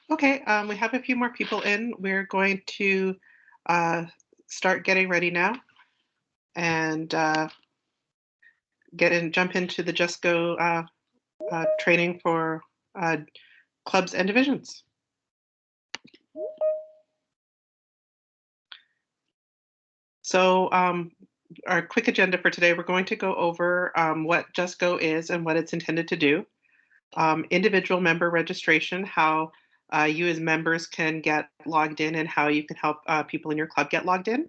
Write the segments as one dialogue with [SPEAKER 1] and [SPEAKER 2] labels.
[SPEAKER 1] Okay, we have a few more people in. We're going to uh, start getting ready now and jump into the JustGo training for uh, clubs and divisions. So our quick agenda for today, we're going to go over what JustGo is and what it's intended to do. Individual member registration, how you as members can get logged in and how you can help people in your club get logged in.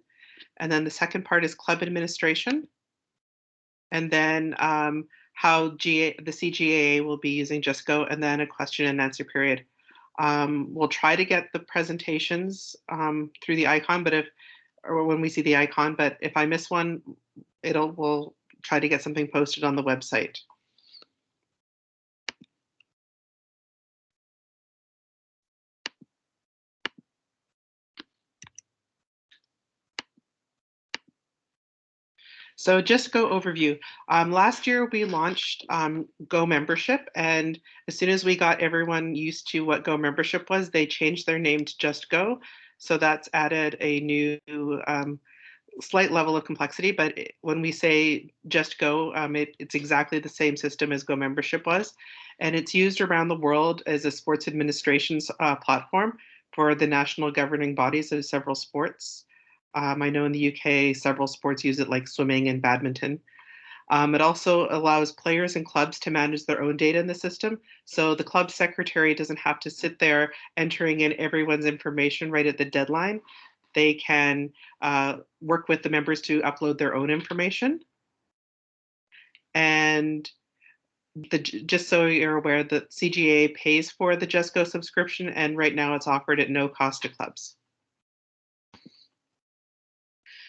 [SPEAKER 1] And then the second part is club administration. And then how the CGAA will be using JustGo, and then a question and answer period. We'll try to get the presentations through the icon, or when we see the icon, but if I miss one, we'll try to get something posted on the website. So JustGo overview. Last year we launched Go membership, and as soon as we got everyone used to what Go membership was, they changed their name to JustGo. So that's added a new slight level of complexity, but when we say JustGo, it's exactly the same system as Go membership was, and it's used around the world as a sports administration's platform for the national governing bodies of several sports. I know in the UK, several sports use it, like swimming and badminton. It also allows players and clubs to manage their own data in the system. So the club secretary doesn't have to sit there entering in everyone's information right at the deadline. They can work with the members to upload their own information. And just so you're aware, the CGA pays for the JustGo subscription, and right now it's offered at no cost to clubs.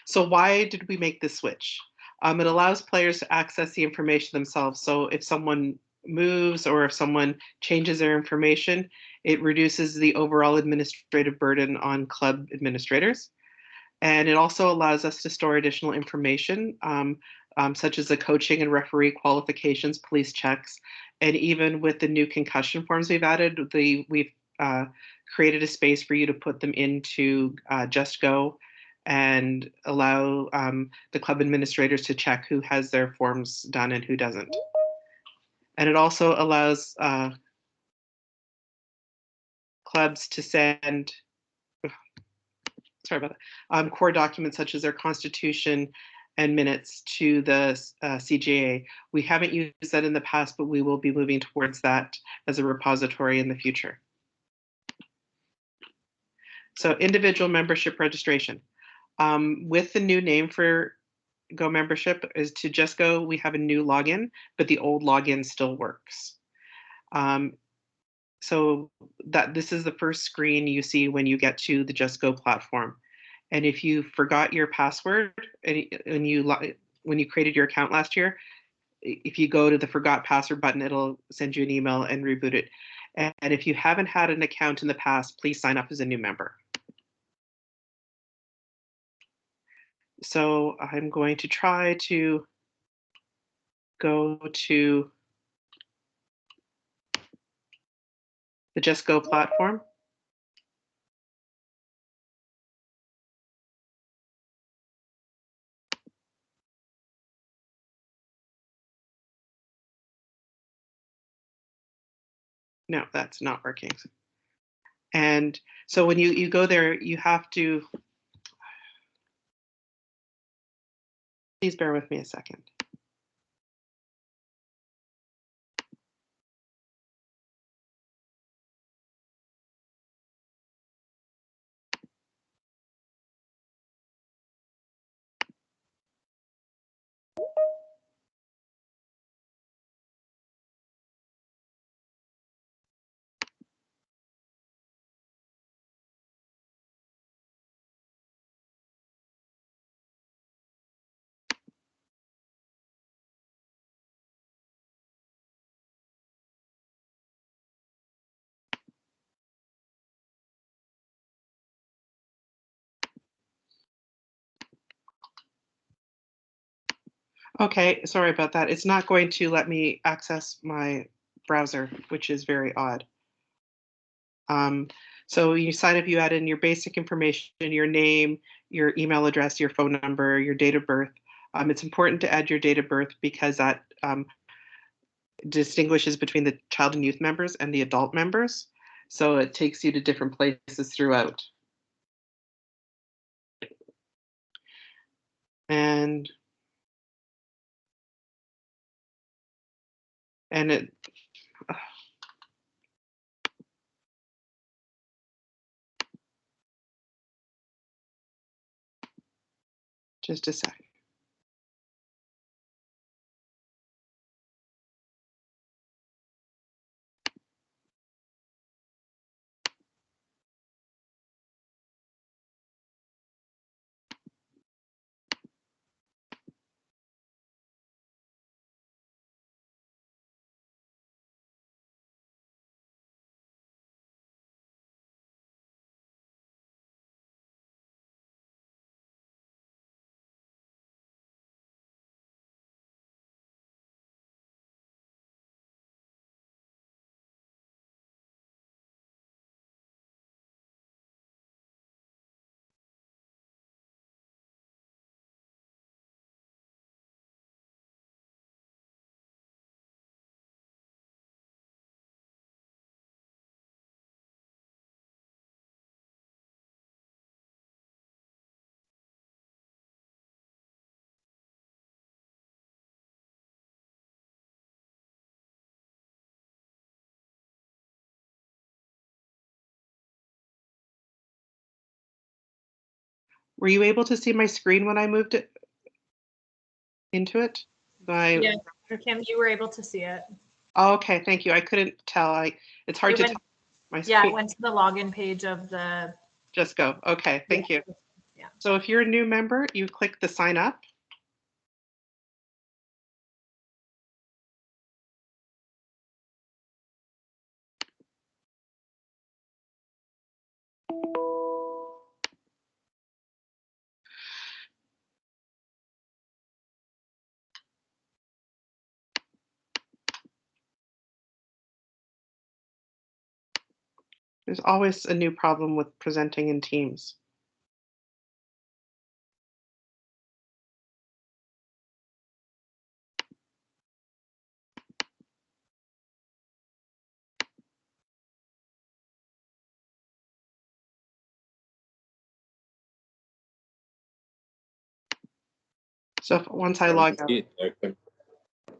[SPEAKER 1] So why did we make this switch? It allows players to access the information themselves. So if someone moves or if someone changes their information, it reduces the overall administrative burden on club administrators. And it also allows us to store additional information, such as the coaching and referee qualifications, police checks, and even with the new concussion forms we've added, we've created a space for you to put them into JustGo and allow the club administrators to check who has their forms done and who doesn't. And it also allows clubs to send, sorry about that, core documents such as their constitution and minutes to the CGA. We haven't used that in the past, but we will be moving towards that as a repository in the future. So individual membership registration. With the new name for Go membership is to JustGo, we have a new login, but the old login still works. So this is the first screen you see when you get to the JustGo platform. And if you forgot your password when you created your account last year, if you go to the forgot password button, it'll send you an email and reboot it. And if you haven't had an account in the past, please sign up as a new member. So I'm going to try to go to the JustGo platform. No, that's not working. And so when you go there, you have to, please bear with me a second. Okay, sorry about that. It's not going to let me access my browser, which is very odd. So you sign up, you add in your basic information, your name, your email address, your phone number, your date of birth. It's important to add your date of birth because that distinguishes between the child and youth members and the adult members. So it takes you to different places throughout. And it just a sec. Were you able to see my screen when I moved it into it?
[SPEAKER 2] Yeah, Kim, you were able to see it.
[SPEAKER 1] Oh, okay, thank you. I couldn't tell. It's hard to tell my screen.
[SPEAKER 2] Yeah, it went to the login page of the
[SPEAKER 1] JustGo. Okay, thank you.
[SPEAKER 2] Yeah.
[SPEAKER 1] So if you're a new member, you click the sign up. There's always a new problem with presenting in Teams. So once I log out,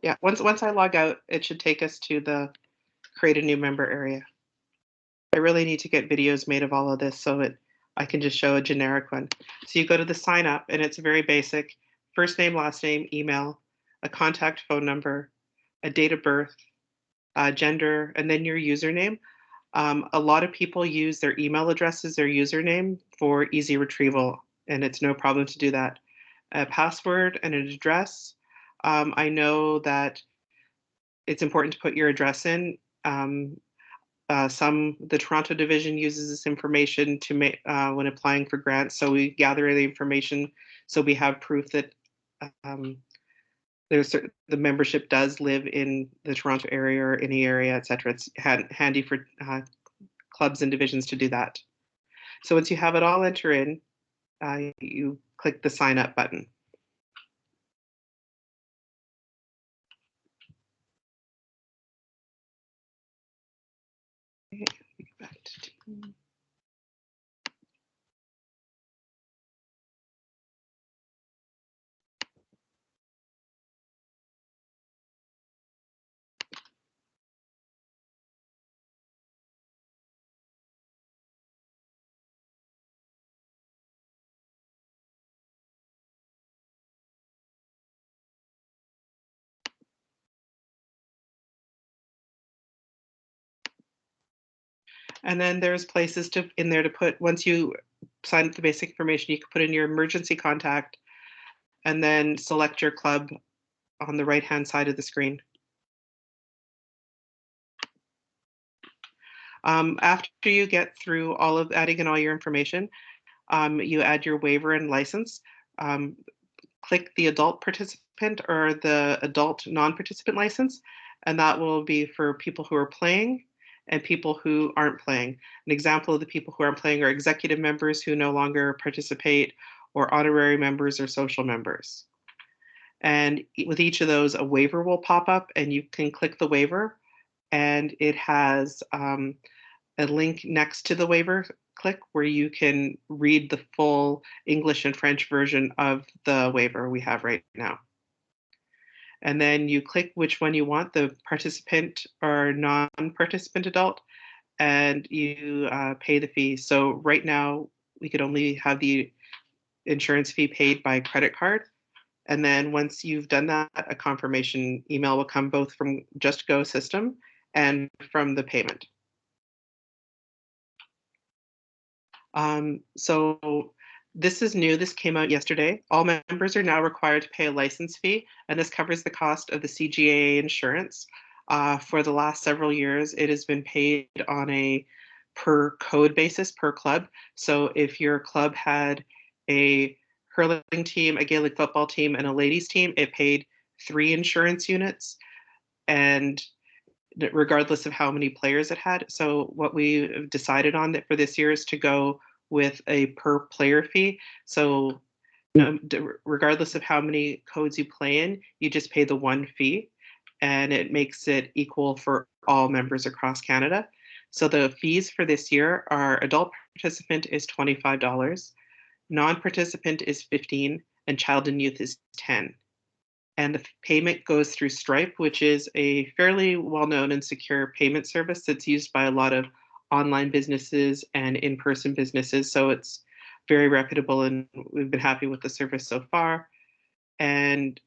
[SPEAKER 1] yeah, once I log out, it should take us to the create a new member area. I really need to get videos made of all of this so I can just show a generic one. So you go to the sign up and it's very basic. First name, last name, email, a contact phone number, a date of birth, gender, and then your username. A lot of people use their email address as their username for easy retrieval, and it's no problem to do that. A password and an address. I know that it's important to put your address in. The Toronto division uses this information to make when applying for grants. So we gather the information so we have proof that the membership does live in the Toronto area or any area, et cetera. It's handy for clubs and divisions to do that. So once you have it all enter in, you click the sign up button. Okay, back to team. And then there's places in there to put, once you sign up the basic information, you can put in your emergency contact and then select your club on the right-hand side of the screen. After you get through all of adding in all your information, you add your waiver and license. Click the adult participant or the adult non-participant license, and that will be for people who are playing. and people who aren't playing. An example of the people who aren't playing are executive members who no longer participate, or honorary members or social members. And with each of those, a waiver will pop up, and you can click the waiver, and it has a link next to the waiver click where you can read the full English and French version of the waiver we have right now. And then you click which one you want, the participant or non-participant adult, and you pay the fee. So right now, we could only have the insurance fee paid by credit card. And then once you've done that, a confirmation email will come both from JustGo system and from the payment. So this is new. This came out yesterday. All members are now required to pay a license fee, and this covers the cost of the CGAA insurance. For the last several years, it has been paid on a per code basis, per club. So if your club had a hurling team, a Gaelic football team, and a ladies team, it paid 3 insurance units, and regardless of how many players it had. So what we decided on that for this year is to go with a per player fee. So regardless of how many codes you play in, you just pay the one fee, and it makes it equal for all members across Canada. So the fees for this year are adult participant is $25, non-participant is $15, and child and youth is $10. And the payment goes through Stripe, which is a fairly well-known and secure payment service that's used by a lot of online businesses and in-person businesses. So it's very reputable, and we've been happy with the service so far. And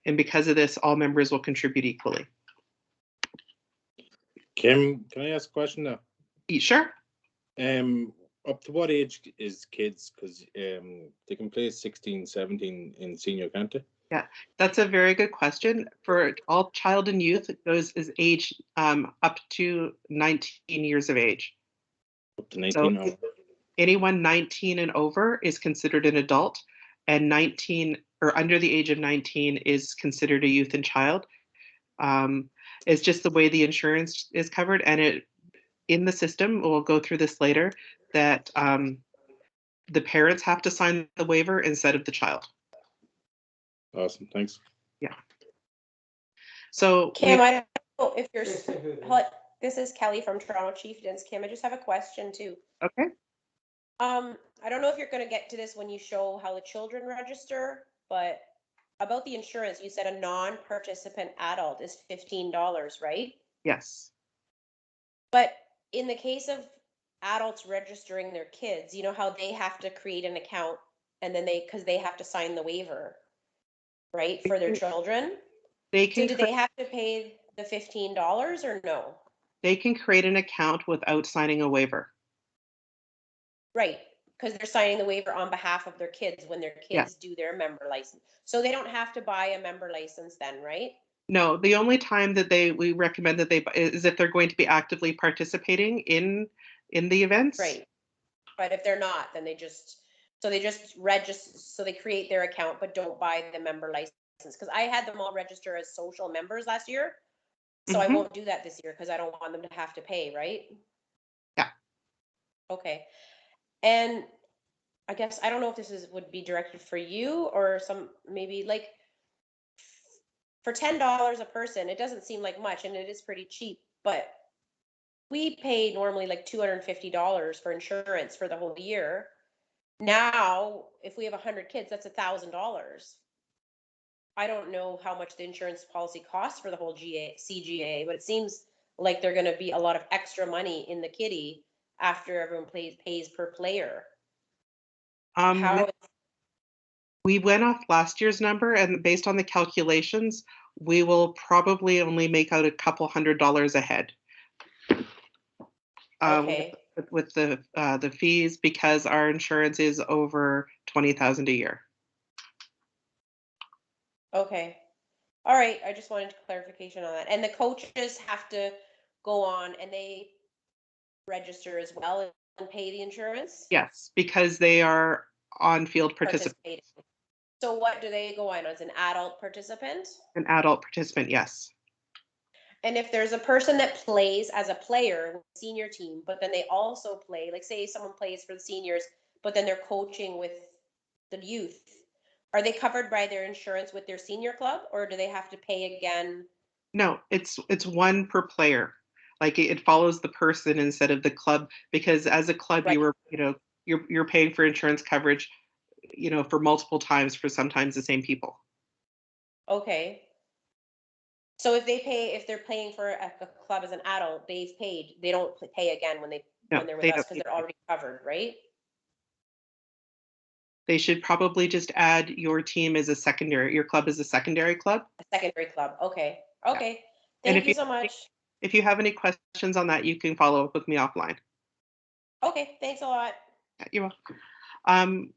[SPEAKER 1] because of this, all members will contribute equally.
[SPEAKER 3] Kim, can I ask a question now?
[SPEAKER 1] Sure.
[SPEAKER 3] Up to what age is kids? Because they can play 16, 17 in senior, can't they?
[SPEAKER 1] Yeah, that's a very good question. For all child and youth, those is age up to 19 years of age.
[SPEAKER 3] Up to 19.
[SPEAKER 1] So anyone 19 and over is considered an adult, and 19 or under the age of 19 is considered a youth and child. It's just the way the insurance is covered, and it in the system, we'll go through this later, that the parents have to sign the waiver instead of the child.
[SPEAKER 3] Awesome, thanks.
[SPEAKER 1] Yeah. So
[SPEAKER 4] Kim, I don't know if you're. This is Kelly from Toronto Chieftains. Kim, I just have a question too.
[SPEAKER 1] Okay.
[SPEAKER 4] I don't know if you're going to get to this when you show how the children register, but about the insurance, you said a non-participant adult is $15, right?
[SPEAKER 1] Yes.
[SPEAKER 4] But in the case of adults registering their kids, you know how they have to create an account, and then because they have to sign the waiver, right, for their children. So do they have to pay the $15 or no?
[SPEAKER 1] They can create an account without signing a waiver.
[SPEAKER 4] Right, because they're signing the waiver on behalf of their kids when their kids do their member license. So they don't have to buy a member license then, right?
[SPEAKER 1] No, the only time that we recommend that they is if they're going to be actively participating in the events.
[SPEAKER 4] Right. But if they're not, then they just register, so they create their account but don't buy the member license. Because I had them all register as social members last year. So I won't do that this year because I don't want them to have to pay, right?
[SPEAKER 1] Yeah.
[SPEAKER 4] Okay. And I guess I don't know if this would be directed for you or maybe like for $10 a person, it doesn't seem like much, and it is pretty cheap, but we pay normally like $250 for insurance for the whole year. Now, if we have 100 kids, that's $1,000. I don't know how much the insurance policy costs for the whole CGA, but it seems like they're going to be a lot of extra money in the kitty after everyone pays per player.
[SPEAKER 1] We went off last year's number, and based on the calculations, we will probably only make out a couple $100 a head.
[SPEAKER 4] Okay.
[SPEAKER 1] With the fees, because our insurance is over $20,000 a year.
[SPEAKER 4] Okay. All right. I just wanted clarification on that. And the coaches have to go on and they register as well and pay the insurance?
[SPEAKER 1] Yes, because they are on-field participants.
[SPEAKER 4] So what do they go on as an adult participant?
[SPEAKER 1] An adult participant, yes.
[SPEAKER 4] And if there's a person that plays as a player with the senior team, but then they also play, like say someone plays for the seniors, but then they're coaching with the youth, are they covered by their insurance with their senior club, or do they have to pay again?
[SPEAKER 1] No, it's one per player. Like it follows the person instead of the club, because as a club
[SPEAKER 4] Right.
[SPEAKER 1] you were, you're paying for insurance coverage, for multiple times for sometimes the same people.
[SPEAKER 4] Okay. So if they're paying for a club as an adult, they've paid. They don't pay again when
[SPEAKER 1] No,
[SPEAKER 4] they're with
[SPEAKER 1] they
[SPEAKER 4] us
[SPEAKER 1] don't.
[SPEAKER 4] because they're already covered, right?
[SPEAKER 1] They should probably just add your team as a secondary, your club as a secondary club.
[SPEAKER 4] A secondary club. Okay.
[SPEAKER 1] Yeah.
[SPEAKER 4] Okay.
[SPEAKER 1] And
[SPEAKER 4] Thank you so much.
[SPEAKER 1] if you have any questions on that, you can follow up with me offline.
[SPEAKER 4] Okay. Thanks a lot.
[SPEAKER 1] You're welcome.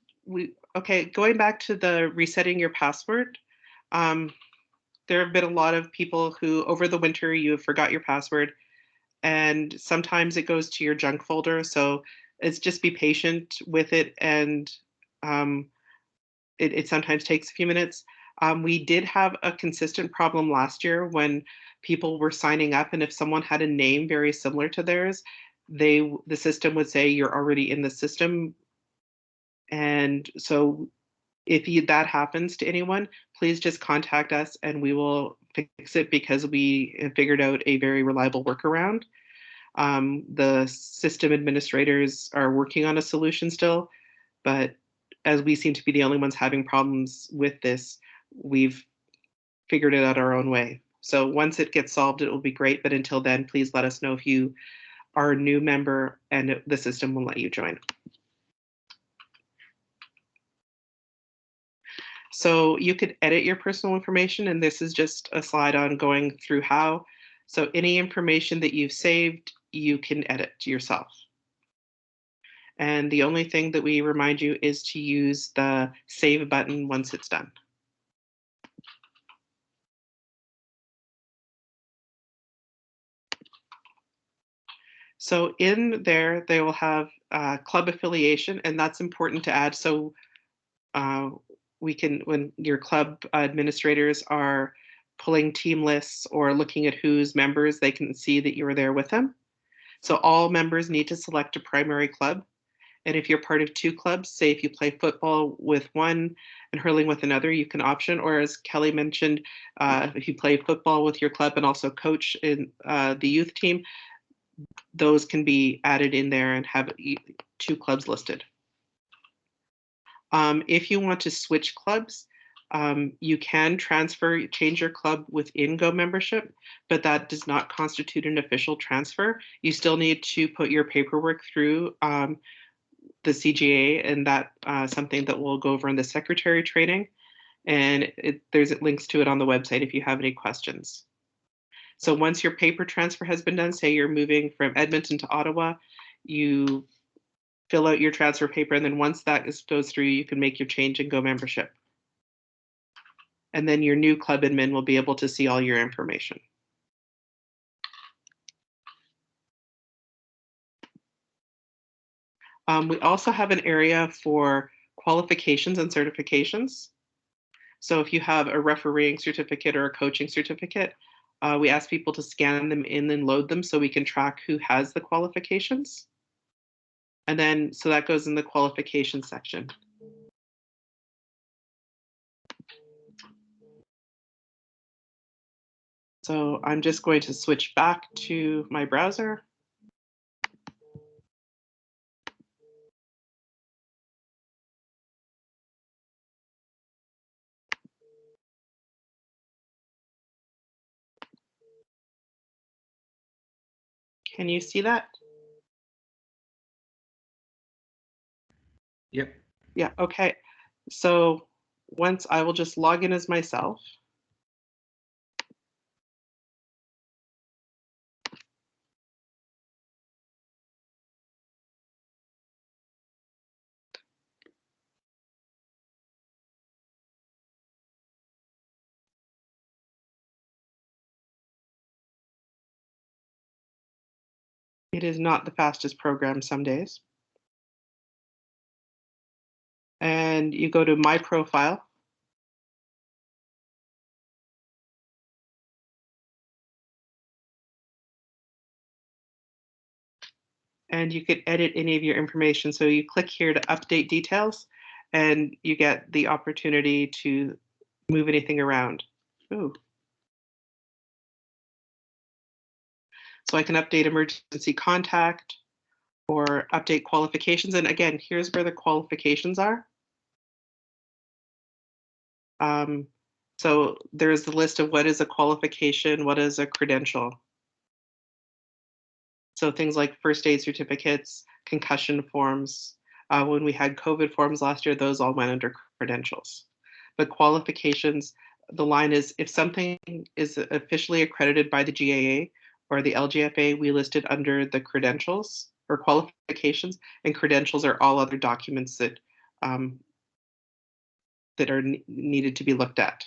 [SPEAKER 1] Going back to the resetting your password. There have been a lot of people who over the winter you have forgot your password, and sometimes it goes to your junk folder. So it's just be patient with it, and it sometimes takes a few minutes. We did have a consistent problem last year when people were signing up, and if someone had a name very similar to theirs, the system would say you're already in the system. And so if that happens to anyone, please just contact us and we will fix it, because we have figured out a very reliable workaround. The system administrators are working on a solution still, but as we seem to be the only ones having problems with this, we've figured it out our own way. So once it gets solved, it will be great. But until then, please let us know if you are a new member and the system will let you join. So you could edit your personal information, and this is just a slide on going through how. So any information that you've saved, you can edit yourself. And the only thing that we remind you is to use the save button once it's done. So in there, they will have club affiliation, and that's important to add. So we can, when your club administrators are pulling team lists or looking at who's members, they can see that you were there with them. So all members need to select a primary club. And if you're part of two clubs, say if you play football with one and hurling with another, you can option. Or as Kelly mentioned, if you play football with your club and also coach in the youth team, those can be added in there and have two clubs listed. If you want to switch clubs, you can change your club within Go membership, but that does not constitute an official transfer. You still need to put your paperwork through the CGAA, and that something that we'll go over in the secretary training. And there's links to it on the website if you have any questions. So once your paper transfer has been done, say you're moving from Edmonton to Ottawa, you fill out your transfer paper, and then once that goes through, you can make your change and Go membership. And then your new club admin will be able to see all your information. We also have an area for qualifications and certifications. So if you have a refereeing certificate or a coaching certificate, we ask people to scan them in and load them so we can track who has the qualifications. And then, so that goes in the qualification section. So I'm just going to switch back to my browser. Can you see that?
[SPEAKER 5] Yep.
[SPEAKER 1] Yeah, okay. So once I will just log in as myself. It is not the fastest program some days. And you go to My Profile. and you could edit any of your information. So you click here to update details, and you get the opportunity to move anything around. Ooh. So I can update emergency contact or update qualifications. And again, here's where the qualifications are. So there's the list of what is a qualification, what is a credential. So things like first aid certificates, concussion forms. When we had COVID forms last year, those all went under credentials. But qualifications, the line is if something is officially accredited by the GAA or the LGFA, we list it under the credentials or qualifications, and credentials are all other documents that that are needed to be looked at.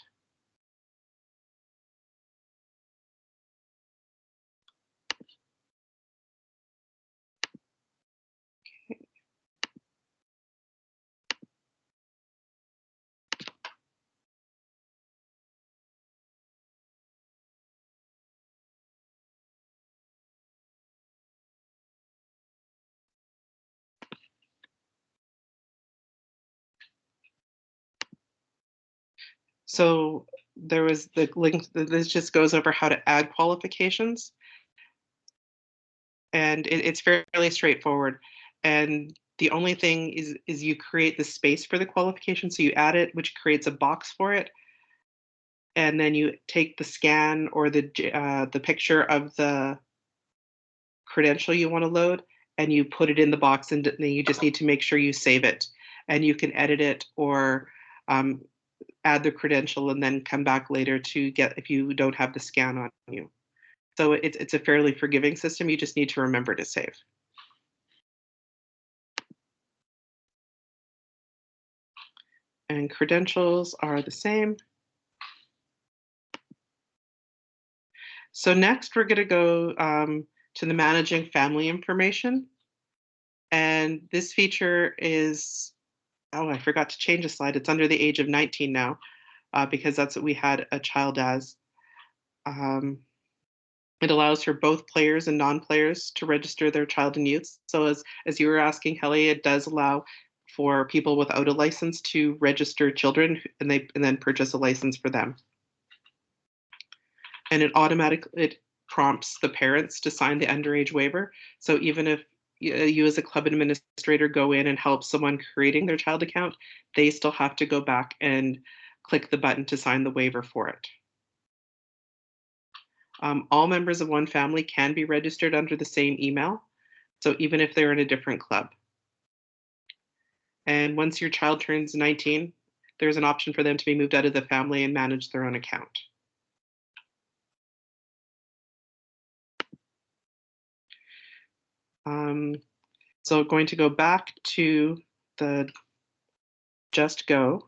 [SPEAKER 1] So there was the link, this just goes over how to add qualifications. And it's fairly straightforward. And the only thing is you create the space for the qualification. So you add it, which creates a box for it. And then you take the scan or the picture of the credential you want to load, and you put it in the box, and then you just need to make sure you save it. And you can edit it or add the credential and then come back later to get if you don't have the scan on you. So it's a fairly forgiving system. You just need to remember to save. And credentials are the same. So next we're going to go to the managing family information. And this feature is, oh, I forgot to change the slide. It's under the age of 19 now because that's what we had a child as. It allows for both players and non-players to register their child and youth. So as you were asking, Kelly, it does allow for people without a license to register children and then purchase a license for them. And it prompts the parents to sign the underage waiver. So even if you as a club administrator go in and help someone creating their child account, they still have to go back and click the button to sign the waiver for it. All members of one family can be registered under the same email, so even if they're in a different club. And once your child turns 19, there's an option for them to be moved out of the family and manage their own account. So going to go back to the JustGo.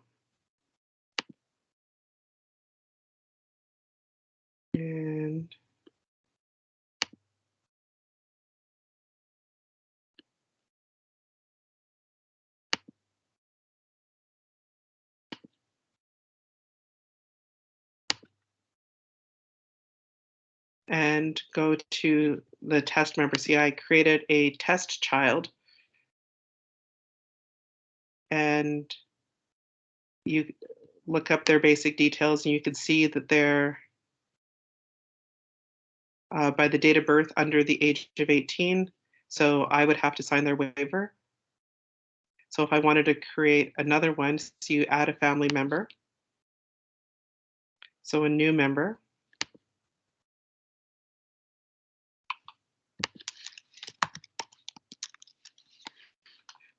[SPEAKER 1] And go to the test member. See, I created a test child. And you look up their basic details and you can see that they're by the date of birth under the age of 18. So I would have to sign their waiver. So if I wanted to create another one, so you add a family member. So a new member.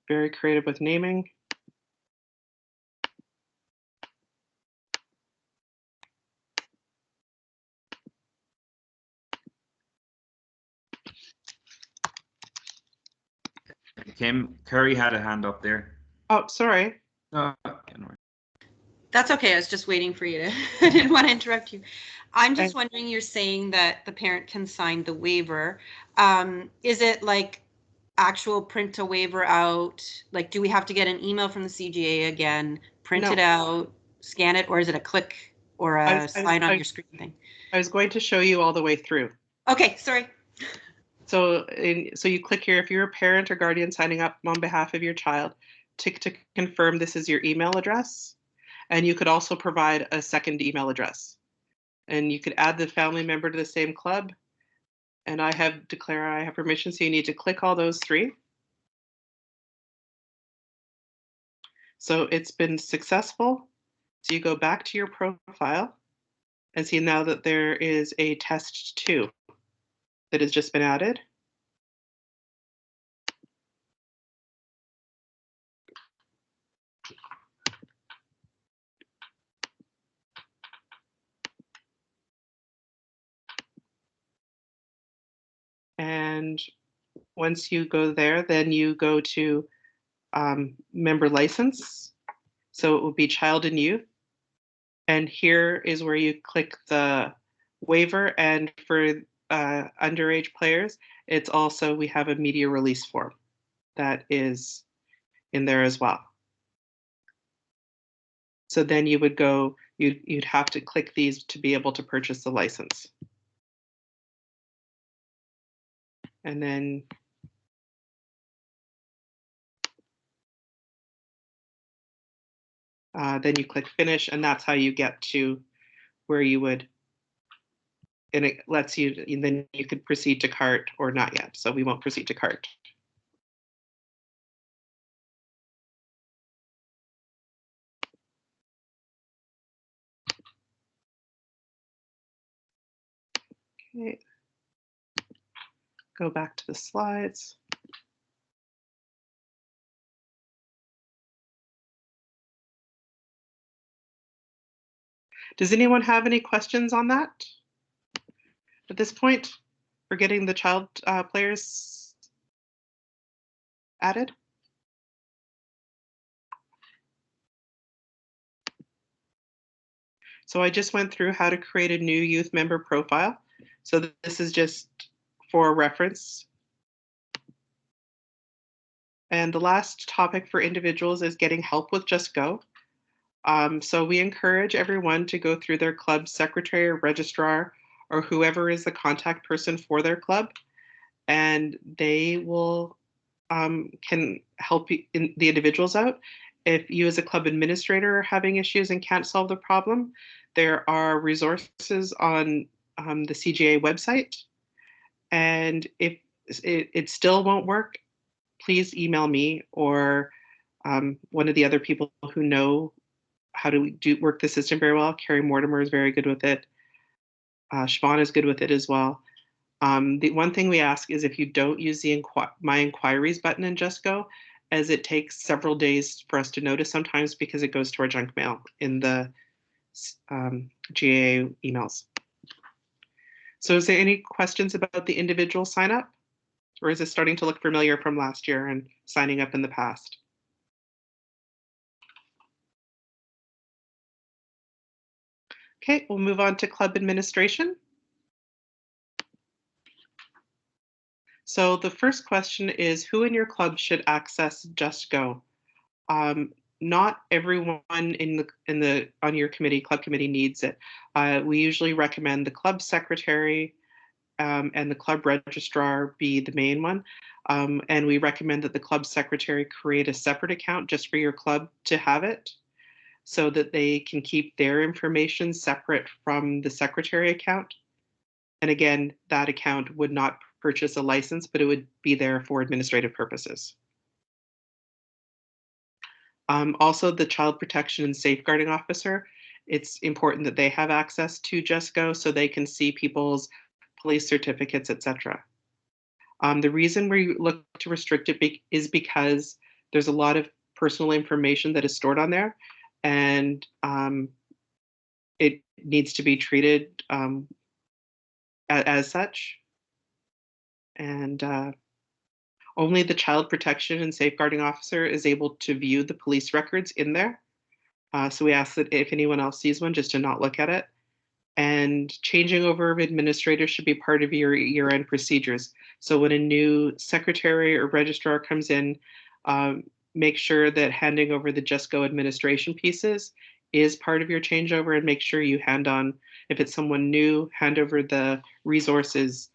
[SPEAKER 1] Very creative with naming.
[SPEAKER 5] Kim, Curry had a hand up there.
[SPEAKER 1] Oh, sorry.
[SPEAKER 5] No,
[SPEAKER 6] That's okay. I was just waiting for you to, I didn't want to interrupt you. I'm just wondering, you're saying that the parent can sign the waiver. Is it like actual print a waiver out? Like, do we have to get an email from the CGA again, print it out, scan it, or is it a click or a sign on your screen thing?
[SPEAKER 1] I was going to show you all the way through.
[SPEAKER 6] Okay, sorry.
[SPEAKER 1] So you click here, if you're a parent or guardian signing up on behalf of your child, tick to confirm this is your email address. And you could also provide a second email address. And you could add the family member to the same club. And I have permission, so you need to click all those three. So it's been successful. So you go back to your profile and see now that there is a test 2 that has just been added. And once you go there, then you go to member license. So it will be child and youth. And here is where you click the waiver. And for underage players, it's also, we have a media release form that is in there as well. So then you would go, you'd have to click these to be able to purchase the license. And then you click finish, and that's how you get to where you would, and it lets you, and then you could proceed to cart or not yet. So we won't proceed to cart. Okay. Go back to the slides. Does anyone have any questions on that at this point for getting the child players added? So I just went through how to create a new youth member profile. So this is just for reference. And the last topic for individuals is getting help with JustGo. So we encourage everyone to go through their club secretary or registrar or whoever is the contact person for their club, and they will can help the individuals out. If you as a club administrator are having issues and can't solve the problem, there are resources on the CGA website. And if it still won't work, please email me or one of the other people who know how to work the system very well. Carrie Mortimer is very good with it. Siobhan is good with it as well. The one thing we ask is if you don't use the My Inquiries button in JustGo, as it takes several days for us to notice sometimes because it goes to our junk mail in the GAA emails. So is there any questions about the individual sign up? Or is it starting to look familiar from last year and signing up in the past? Okay, we'll move on to club administration. So the first question is, who in your club should access JustGo? Not everyone on your club committee needs it. We usually recommend the club secretary and the club registrar be the main one. And we recommend that the club secretary create a separate account just for your club to have it, so that they can keep their information separate from the secretary account. And again, that account would not purchase a license, but it would be there for administrative purposes. Also, the child protection and safeguarding officer, it's important that they have access to JustGo so they can see people's police certificates, etc. The reason we look to restrict it is because there's a lot of personal information that is stored on there, and it needs to be treated as such. And only the child protection and safeguarding officer is able to view the police records in there. So we ask that if anyone else sees one, just to not look at it. And changing over of administrators should be part of your year-end procedures. So when a new secretary or registrar comes in, make sure that handing over the JustGo administration pieces is part of your changeover, and make sure you hand on, if it's someone new, hand over the resources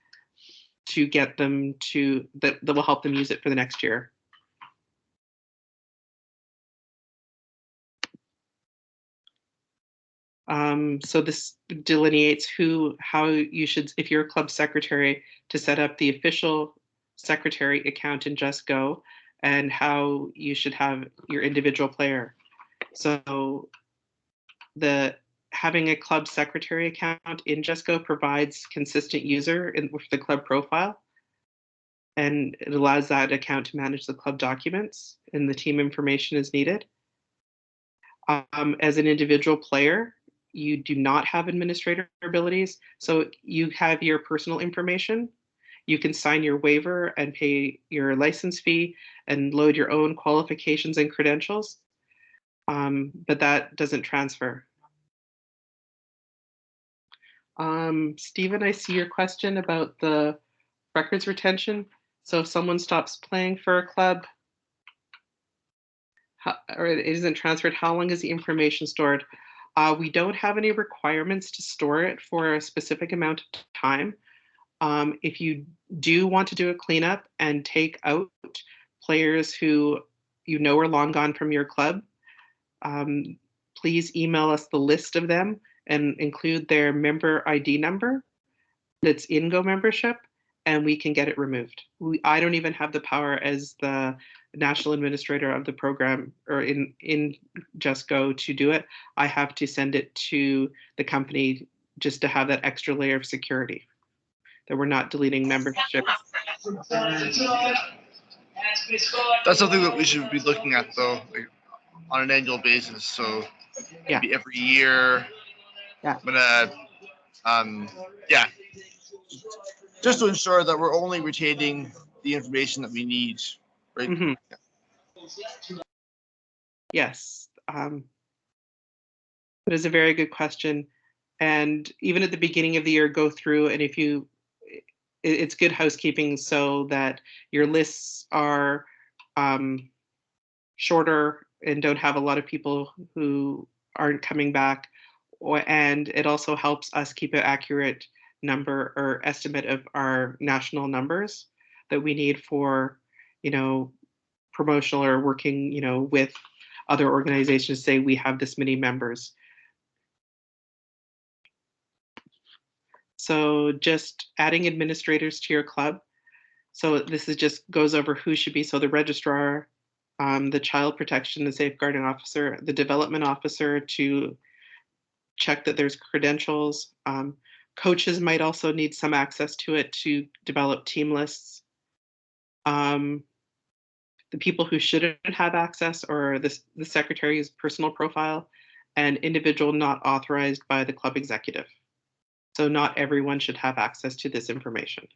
[SPEAKER 1] to get them to that will help them use it for the next year. So this delineates how you should, if you're a club secretary, to set up the official secretary account in JustGo, and how you should have your individual player. So having a club secretary account in JustGo provides consistent user with the club profile, and it allows that account to manage the club documents and the team information as needed. As an individual player, you do not have administrator abilities, so you have your personal information. You can sign your waiver and pay your license fee and load your own qualifications and credentials, but that doesn't transfer. Stephen, I see your question about the records retention. So if someone stops playing for a club, or it isn't transferred, how long is the information stored? We don't have any requirements to store it for a specific amount of time. If you do want to do a cleanup and take out players who you know are long gone from your club, please email us the list of them and include their member ID number that's in Go membership, and we can get it removed. I don't even have the power as the national administrator of the program or in JustGo to do it. I have to send it to the company just to have that extra layer of security, that we're not deleting membership.
[SPEAKER 7] That's something that we should be looking at, though, like, on an annual basis. So maybe every year.
[SPEAKER 1] Yeah.
[SPEAKER 7] But yeah, just to ensure that we're only retaining the information that we need, right?
[SPEAKER 1] Mm-hmm. Yeah. Yes. That is a very good question. And even at the beginning of the year, go through, and if you, it's good housekeeping so that your lists are shorter and don't have a lot of people who aren't coming back. And it also helps us keep an accurate number or estimate of our national numbers that we need for, promotional or working, with other organizations, say we have this many members. So just adding administrators to your club. So this is just goes over who should be. So the registrar, the child protection and safeguarding officer, the development officer to check that there's credentials. Coaches might also need some access to it to develop team lists. The people who shouldn't have access, or the secretary's personal profile, and individual not authorized by the club executive. So not everyone should have access to this information.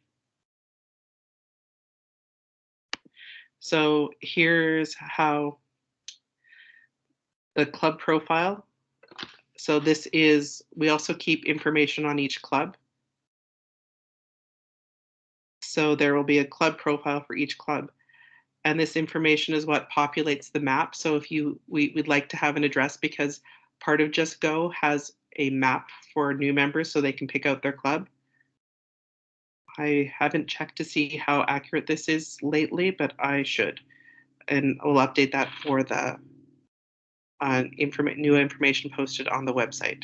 [SPEAKER 1] So here's how the club profile. So this is, we also keep information on each club. So there will be a club profile for each club. And this information is what populates the map. So if we'd like to have an address, because part of JustGo has a map for new members so they can pick out their club. I haven't checked to see how accurate this is lately, but I should. And we'll update that for the new information posted on the website.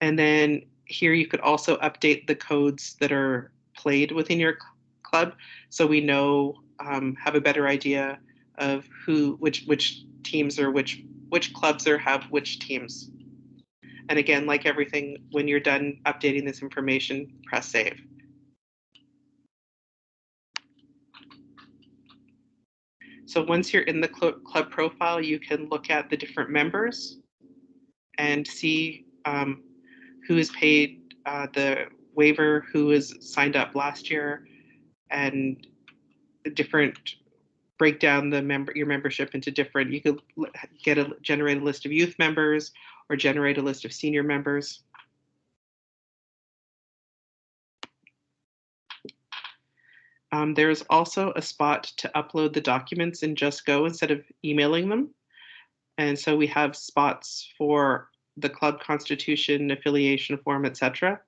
[SPEAKER 1] And then here you could also update the codes that are played within your club, so we know, have a better idea of which teams or which clubs have which teams. And again, like everything, when you're done updating this information, press save. So once you're in the club profile, you can look at the different members and see who has paid the waiver, who has signed up last year, and the different breakdown your membership into different. You could generate a list of youth members or generate a list of senior members. There's also a spot to upload the documents in JustGo instead of emailing them. And so we have spots for the club constitution, affiliation form, etc.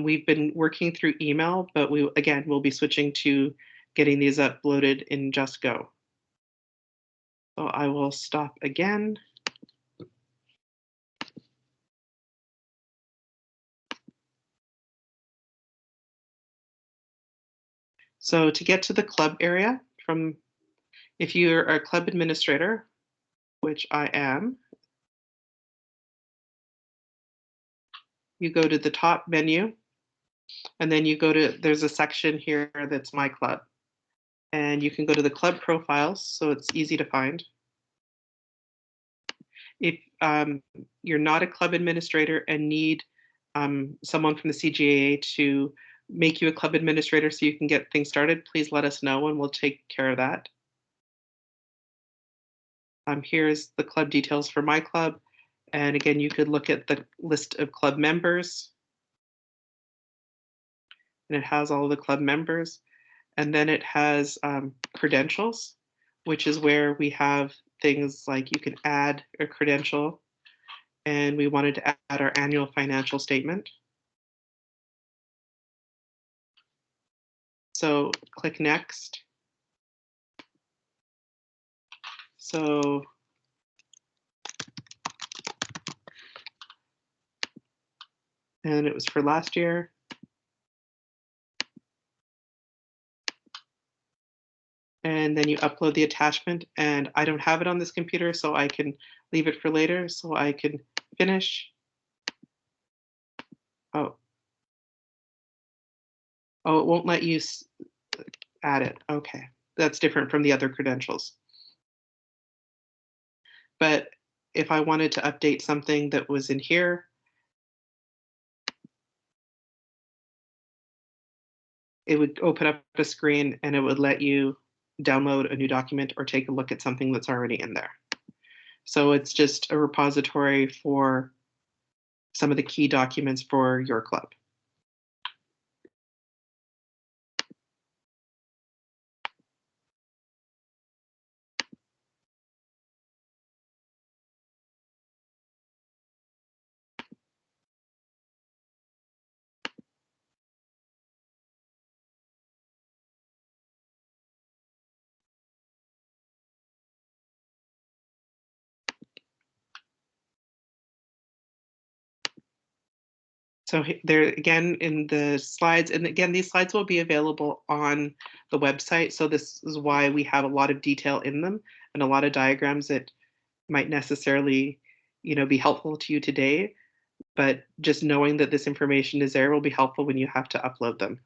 [SPEAKER 1] We've been working through email, but we'll be switching to getting these uploaded in JustGo. So I will stop again. So to get to the club area, if you're a club administrator, which I am, you go to the top menu, and then there's a section here that's My Club. And you can go to the club profiles, so it's easy to find. If you're not a club administrator and need someone from the CGAA to make you a club administrator so you can get things started, please let us know and we'll take care of that. Here's the club details for my club. And again, you could look at the list of club members. And it has all of the club members. And then it has credentials, which is where we have things like you can add a credential. And we wanted to add our annual financial statement. So click next. So and it was for last year. And then you upload the attachment, and I don't have it on this computer, so I can leave it for later, so I can finish. Oh, it won't let you add it. Okay, that's different from the other credentials. But if I wanted to update something that was in here, it would open up a screen and it would let you download a new document or take a look at something that's already in there. So it's just a repository for some of the key documents for your club. So there again in the slides, and again, these slides will be available on the website. So this is why we have a lot of detail in them and a lot of diagrams that might necessarily, be helpful to you today. But just knowing that this information is there will be helpful when you have to upload them.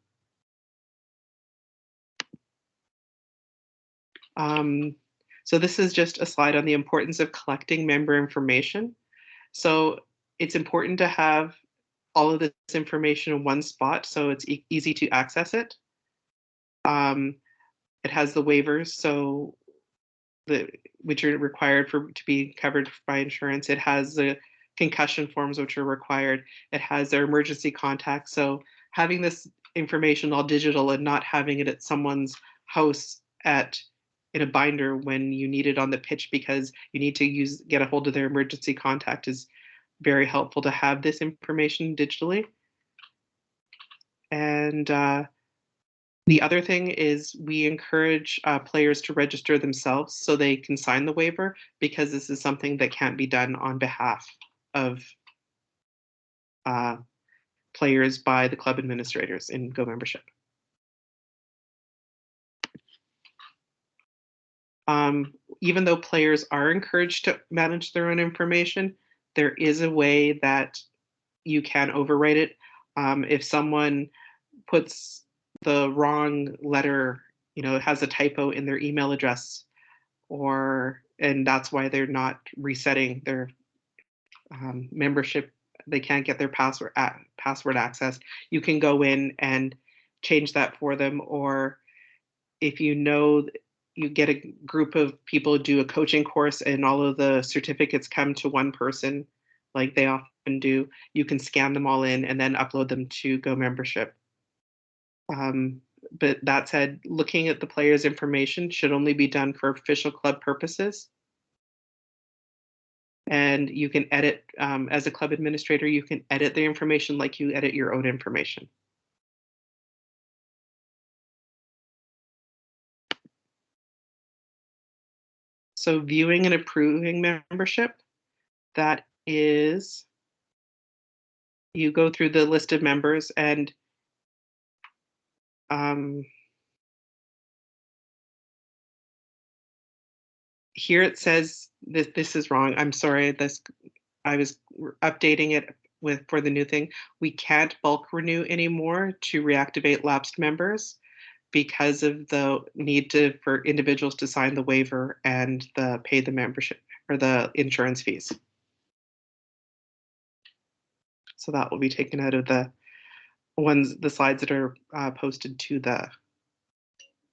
[SPEAKER 1] So this is just a slide on the importance of collecting member information. So it's important to have all of this information in one spot so it's easy to access it. It has the waivers, so which are required to be covered by insurance. It has the concussion forms, which are required. It has their emergency contacts. So having this information all digital and not having it at someone's house in a binder when you need it on the pitch because you need to get a hold of their emergency contact is very helpful to have this information digitally. And the other thing is we encourage players to register themselves so they can sign the waiver because this is something that can't be done on behalf of players by the club administrators in Go membership. Even though players are encouraged to manage their own information, there is a way that you can overwrite it. If someone puts the wrong letter, it has a typo in their email address, and that's why they're not resetting their membership. They can't get their password access. You can go in and change that for them, or if you get a group of people do a coaching course and all of the certificates come to one person, like they often do, you can scan them all in and then upload them to Go membership. But that said, looking at the player's information should only be done for official club purposes. And you can edit, as a club administrator, you can edit the information like you edit your own information. So viewing and approving membership, that is, you go through the list of members and here it says that this is wrong. I'm sorry, I was updating it for the new thing. We can't bulk renew anymore to reactivate lapsed members because of the need for individuals to sign the waiver and pay the membership or the insurance fees. So that will be taken out of the slides that are posted to the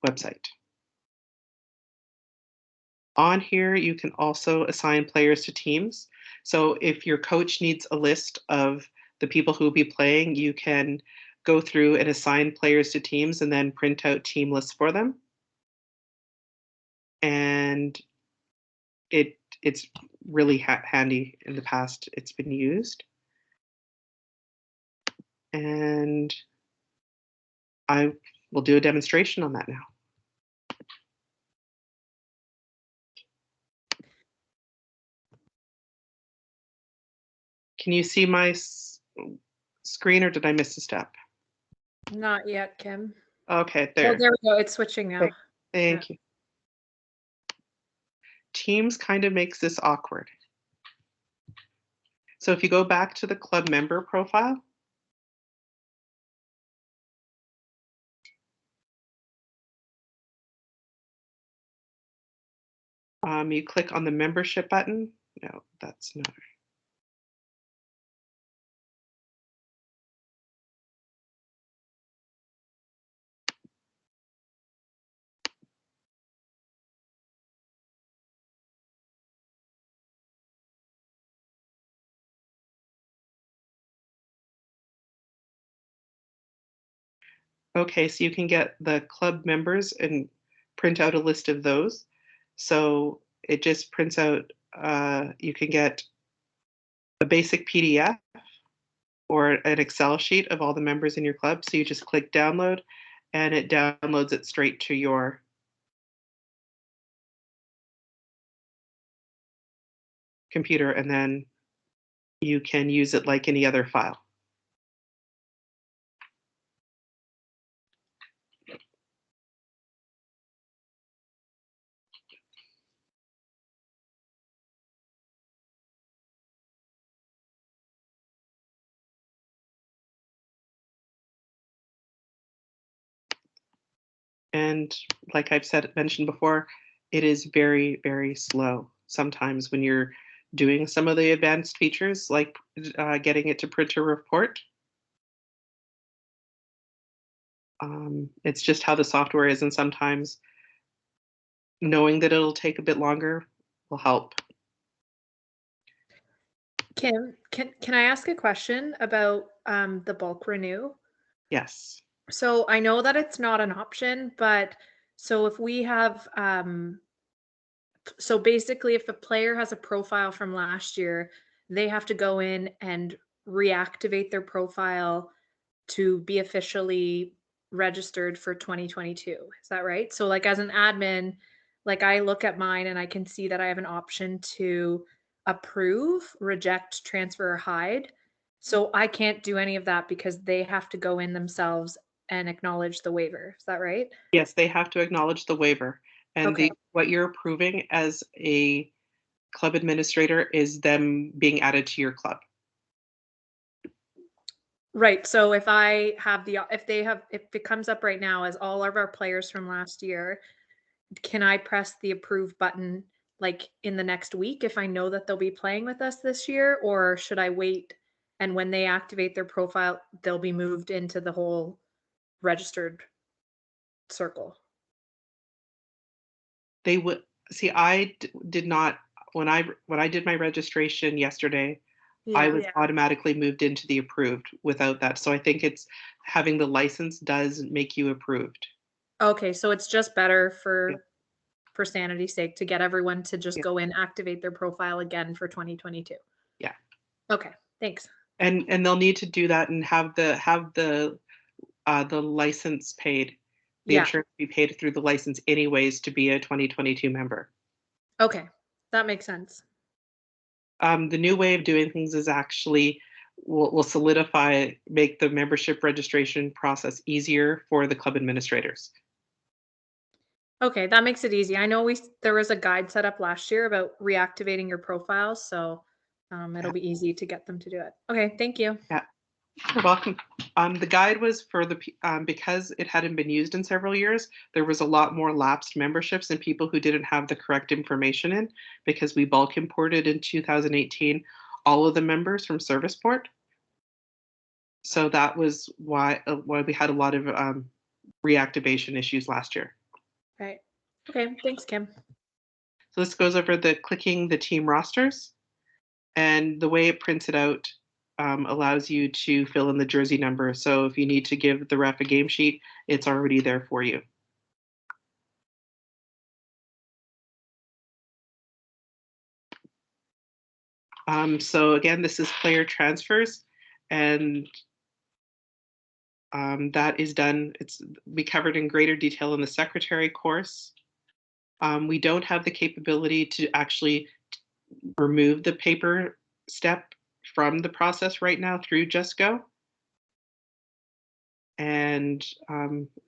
[SPEAKER 1] website. On here, you can also assign players to teams. So if your coach needs a list of the people who will be playing, you can go through and assign players to teams and then print out team lists for them. And it's really handy. In the past, it's been used. And I will do a demonstration on that now. Can you see my screen, or did I miss a step?
[SPEAKER 2] Not yet, Kim.
[SPEAKER 1] Okay, there.
[SPEAKER 2] Oh, there we go. It's switching now.
[SPEAKER 1] Thank you. Teams kind of makes this awkward. So if you go back to the club member profile, you click on the membership button. No, that's not. Okay, so you can get the club members and print out a list of those. So it just prints out, you can get a basic PDF or an Excel sheet of all the members in your club. So you just click download and it downloads it straight to your computer, and then you can use it like any other file. And like I've mentioned before, it is very, very slow sometimes when you're doing some of the advanced features, like getting it to print a report. It's just how the software is, and sometimes knowing that it'll take a bit longer will help.
[SPEAKER 2] Kim, can I ask a question about the bulk renew?
[SPEAKER 1] Yes.
[SPEAKER 2] So I know that it's not an option, but so if we have so basically if a player has a profile from last year, they have to go in and reactivate their profile to be officially registered for 2022. Is that right? So like as an admin, like I look at mine and I can see that I have an option to approve, reject, transfer, or hide. So I can't do any of that because they have to go in themselves and acknowledge the waiver. Is that right?
[SPEAKER 1] Yes, they have to acknowledge the waiver. And
[SPEAKER 2] Okay.
[SPEAKER 1] what you're approving as a club administrator is them being added to your club.
[SPEAKER 2] Right. So if I have if it comes up right now as all of our players from last year, can I press the approve button like in the next week if I know that they'll be playing with us this year, or should I wait and when they activate their profile, they'll be moved into the whole registered circle?
[SPEAKER 1] They would see. I did not when I did my registration yesterday. I was automatically moved into the approved without that. So I think it's having the license does make you approved.
[SPEAKER 2] Okay, so it's just better for for sanity's sake to get everyone to just
[SPEAKER 1] Yeah.
[SPEAKER 2] go in, activate their profile again for 2022.
[SPEAKER 1] Yeah.
[SPEAKER 2] Okay, thanks.
[SPEAKER 1] And they'll need to do that and have the license paid, the
[SPEAKER 2] Yeah.
[SPEAKER 1] insurance be paid through the license anyways to be a 2022 member.
[SPEAKER 2] Okay, that makes sense.
[SPEAKER 1] The new way of doing things is actually will solidify, make the membership registration process easier for the club administrators.
[SPEAKER 2] Okay, that makes it easy. I know there was a guide set up last year about reactivating your profiles, so it'll be easy to get them to do it. Okay, thank you.
[SPEAKER 1] Yeah, you're welcome. The guide was for because it hadn't been used in several years, there was a lot more lapsed memberships and people who didn't have the correct information in, because we bulk imported in 2018 all of the members from Serviceport. So that was why we had a lot of reactivation issues last year.
[SPEAKER 2] Right. Okay, thanks, Kim.
[SPEAKER 1] So this goes over clicking the team rosters, and the way it prints it out allows you to fill in the jersey number. So if you need to give the ref a game sheet, it's already there for you. So again, this is player transfers, and that is done. It's be covered in greater detail in the secretary course. We don't have the capability to actually remove the paper step from the process right now through JustGo. And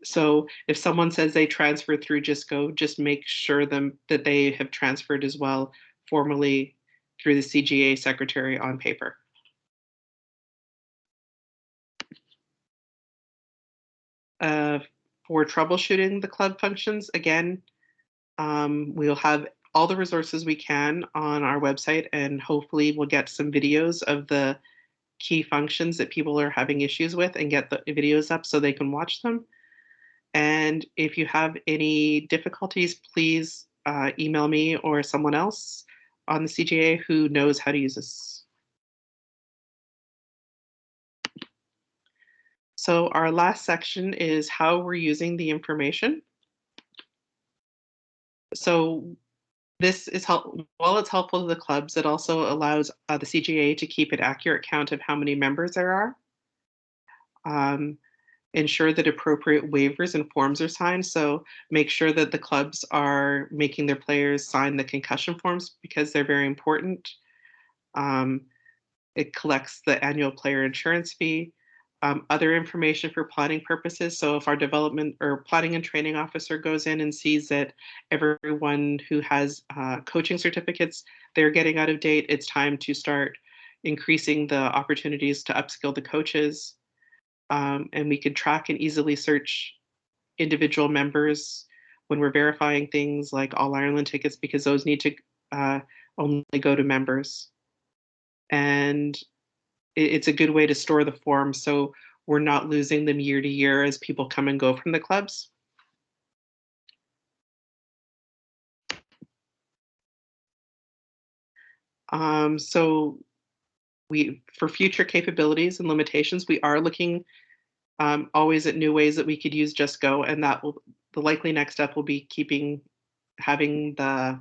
[SPEAKER 1] so if someone says they transferred through JustGo, just make sure that they have transferred as well formally through the CGA secretary on paper. For troubleshooting the club functions, again, we'll have all the resources we can on our website, and hopefully we'll get some videos of the key functions that people are having issues with and get the videos up so they can watch them. And if you have any difficulties, please email me or someone else on the CGA who knows how to use this. So our last section is how we're using the information. So this is while it's helpful to the clubs, it also allows the CGA to keep an accurate count of how many members there are. Ensure that appropriate waivers and forms are signed. So make sure that the clubs are making their players sign the concussion forms because they're very important. It collects the annual player insurance fee. Other information for planning purposes. So if our development or planning and training officer goes in and sees that everyone who has coaching certificates, they're getting out of date, it's time to start increasing the opportunities to upskill the coaches. And we could track and easily search individual members when we're verifying things like All Ireland tickets, because those need to only go to members. And it's a good way to store the forms so we're not losing them year to year as people come and go from the clubs. So for future capabilities and limitations, we are looking always at new ways that we could use JustGo, and the likely next step will be having the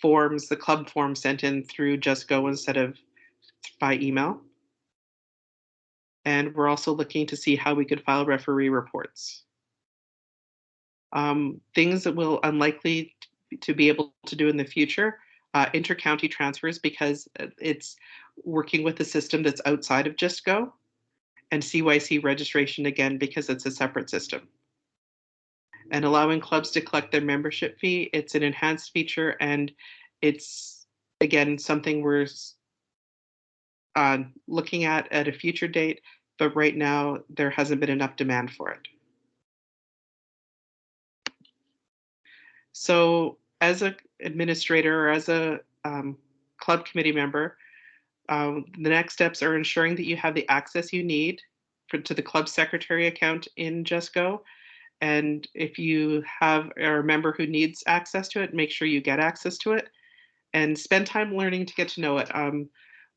[SPEAKER 1] forms, the club forms sent in through JustGo instead of by email. And we're also looking to see how we could file referee reports. Things that we'll unlikely to be able to do in the future, intercounty transfers, because it's working with a system that's outside of JustGo, and CYC registration again, because it's a separate system. And allowing clubs to collect their membership fee, it's an enhanced feature, and it's, again, something we're looking at a future date, but right now there hasn't been enough demand for it. So as an administrator or as a club committee member, the next steps are ensuring that you have the access you need to the club secretary account in JustGo. And if you have a member who needs access to it, make sure you get access to it and spend time learning to get to know it.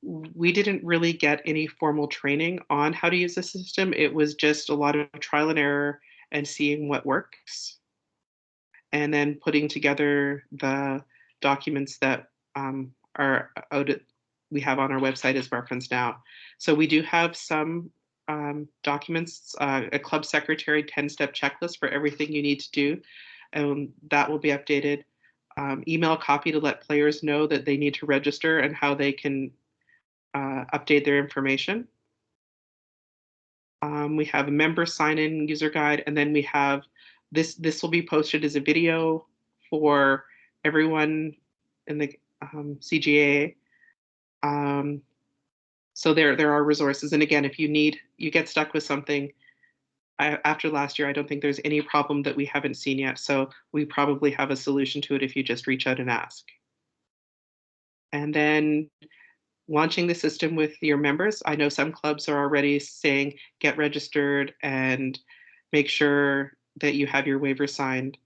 [SPEAKER 1] We didn't really get any formal training on how to use the system. It was just a lot of trial and error and seeing what works. and then putting together the documents that are out we have on our website as reference now. So we do have some documents, a club secretary 10-step checklist for everything you need to do, and that will be updated. Email copy to let players know that they need to register and how they can update their information. We have a member sign-in user guide, and then we have this will be posted as a video for everyone in the CGAA. So there are resources, and again, if you get stuck with something after last year, I don't think there's any problem that we haven't seen yet. So we probably have a solution to it if you just reach out and ask. And then launching the system with your members. I know some clubs are already saying get registered and make sure that you have your waiver signed,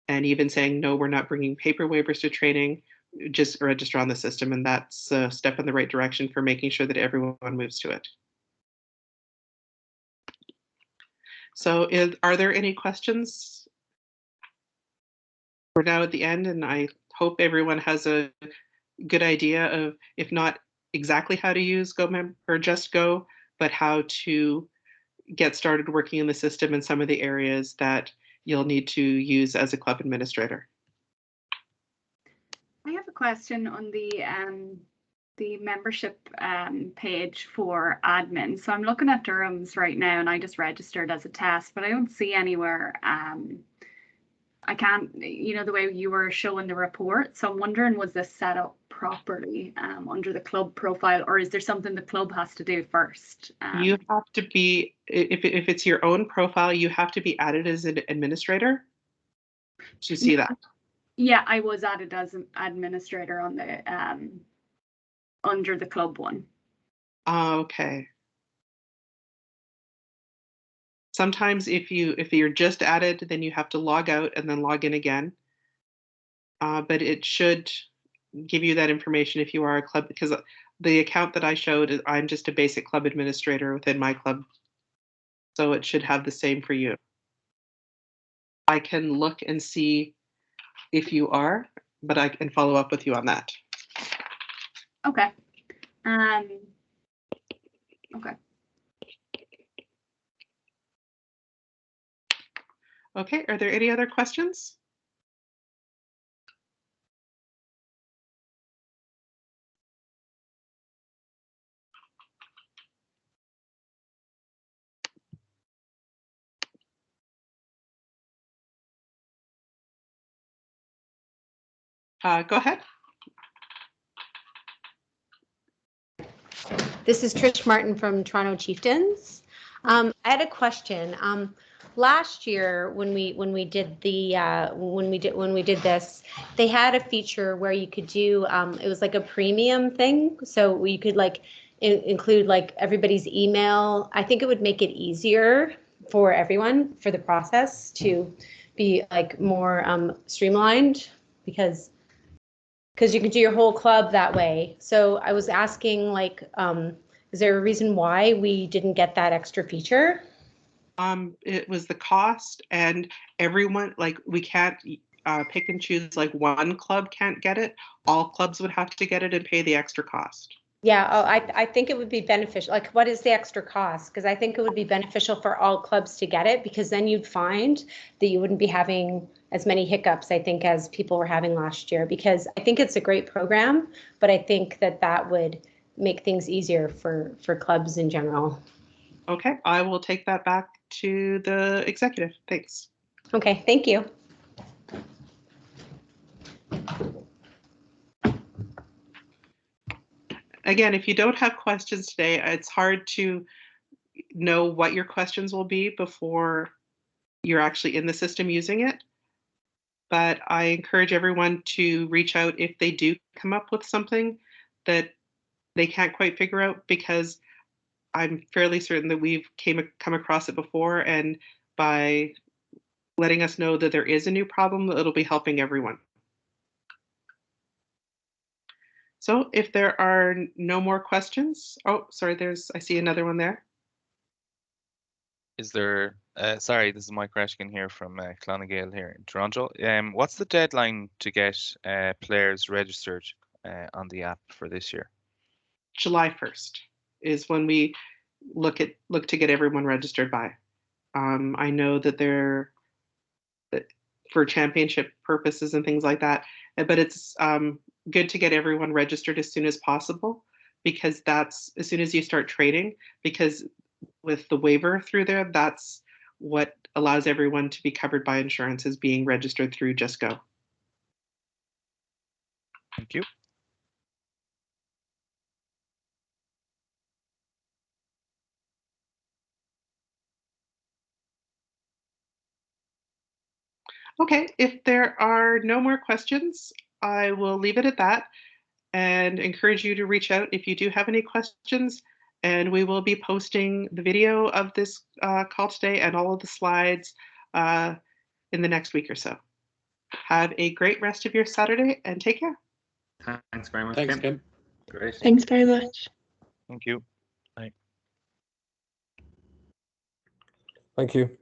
[SPEAKER 1] and even saying no, we're not bringing paper waivers to training, just register on the system, and that's a step in the right direction for making sure that everyone moves to it. So are there any questions? We're now at the end, and I hope everyone has a good idea of, if not exactly how to use JustGo, but how to get started working in the system in some of the areas that you'll need to use as a club administrator.
[SPEAKER 8] I have a question on the membership page for admin. So I'm looking at Durham's right now, and I just registered as a test, but I don't see anywhere. I can't, the way you were showing the report. So I'm wondering, was this set up properly under the club profile, or is there something the club has to do first?
[SPEAKER 1] You have to be, if it's your own profile, you have to be added as an administrator. Do you see that?
[SPEAKER 8] Yeah, I was added as an administrator on the under the club one.
[SPEAKER 1] Okay. Sometimes if you're just added, then you have to log out and then log in again. But it should give you that information if you are a club, because the account that I showed, I'm just a basic club administrator within my club. So it should have the same for you. I can look and see if you are, but I can follow up with you on that.
[SPEAKER 8] Okay. Okay.
[SPEAKER 1] Okay, are there any other questions? Go ahead.
[SPEAKER 9] This is Trish Martin from Toronto Chieftains. I had a question. Last year, when we did this, they had a feature where you could do it was like a premium thing, so we could like include like everybody's email. I think it would make it easier for everyone for the process to be like more streamlined, because you can do your whole club that way. So I was asking, like, is there a reason why we didn't get that extra feature?
[SPEAKER 1] It was the cost, and everyone, like, we can't pick and choose, like one club can't get it. All clubs would have to get it and pay the extra cost.
[SPEAKER 9] Yeah, I think it would be beneficial. Like, what is the extra cost? Because I think it would be beneficial for all clubs to get it, because then you'd find that you wouldn't be having as many hiccups, I think, as people were having last year, because I think it's a great program, but I think that would make things easier for clubs in general.
[SPEAKER 1] Okay, I will take that back to the executive. Thanks.
[SPEAKER 9] Okay, thank you.
[SPEAKER 1] Again, if you don't have questions today, it's hard to know what your questions will be before you're actually in the system using it. But I encourage everyone to reach out if they do come up with something that they can't quite figure out, because I'm fairly certain that we've come across it before, and by letting us know that there is a new problem, it'll be helping everyone. So if there are no more questions, oh, sorry, I see another one there.
[SPEAKER 10] Is there Sorry, this is Mike Rashkin here from Clonagale here in Toronto. What's the deadline to get players registered on the app for this year?
[SPEAKER 1] July 1st is when we look to get everyone registered by. I know that for championship purposes and things like that, but it's good to get everyone registered as soon as possible, because that's as soon as you start trading, because with the waiver through there, that's what allows everyone to be covered by insurance, is being registered through JustGo.
[SPEAKER 10] Thank you.
[SPEAKER 1] Okay, if there are no more questions, I will leave it at that and encourage you to reach out if you do have any questions. And we will be posting the video of this call today and all of the slides in the next week or so. Have a great rest of your Saturday and take care.
[SPEAKER 5] Thanks very much,
[SPEAKER 3] Thanks,
[SPEAKER 5] Kim.
[SPEAKER 3] Kim.
[SPEAKER 5] Great.
[SPEAKER 11] Thanks very much.
[SPEAKER 10] Thank you.
[SPEAKER 12] Thank you.